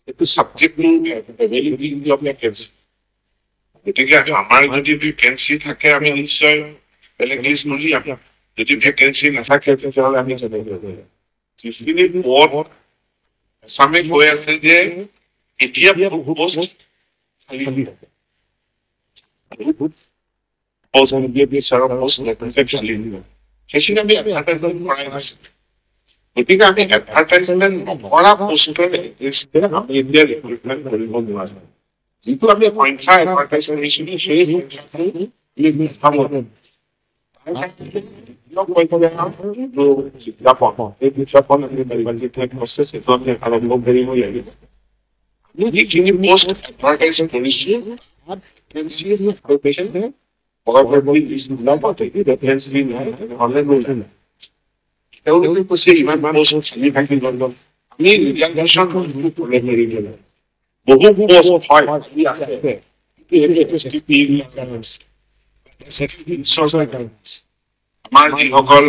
এইটো subject availability of vacancy. গতিকে আমাৰ যদি ভ্যাকেন্সি থাকে আমি নিশ্চয় বেলেগ লিষ্ট উলিয়াম। যদি ভ্যাকেন্সি নাথাকে তেতিয়াহ'লে আমি কেনেকৈ কৰিম? যিখিনি পদ আছামে কৈ আছে যে এতিয়া বহুত পোষ্ট খালী থাকে, পোষ্ট নিদিয়ে, বিচাৰৰ পোষ্ট নতুনকৈ খালী দিব, সেইখিনি আমি এডভাৰটাইজমেণ্ট কৰাই নাছিল। গতিকে আমি এডভাৰটাইজমেণ্ট নকৰা পোষ্টৰ আমি এতিয়া ৰিক্ৰুটমেণ্ট কৰিব নোৱাৰো। যিটো আমি সংখ্যা এডভাৰটাইজ কৰিছিলোঁ সেই সংখ্যাটো যিখিনি পোষ্ট এডভাৰটাইজ কৰিছোঁ তেওঁলোকে কৈছে ইমান পোষ্ট খালী থাকি গ'ল, আমি ৰিজাৰ্ভেশ্যন বহু পোষ্ট হয় আছে আমাৰ যিসকল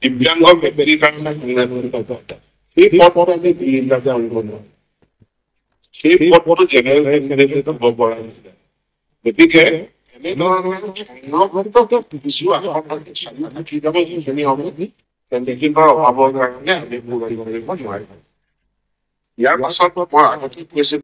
দিব্যাংগ ব্যক্তিৰ কাৰণে সেই পদটো সেই পদটো জেনেৰেল কেণ্ডিডেট হ'ব পৰা নাছিলে। গতিকে এনেধৰণৰ কিছু কেণ্ডিডেটৰ অভাৱৰ কাৰণে আমি কৰিব নোৱাৰিম। ইয়াৰ পাছত মই আগতে কৈছিলো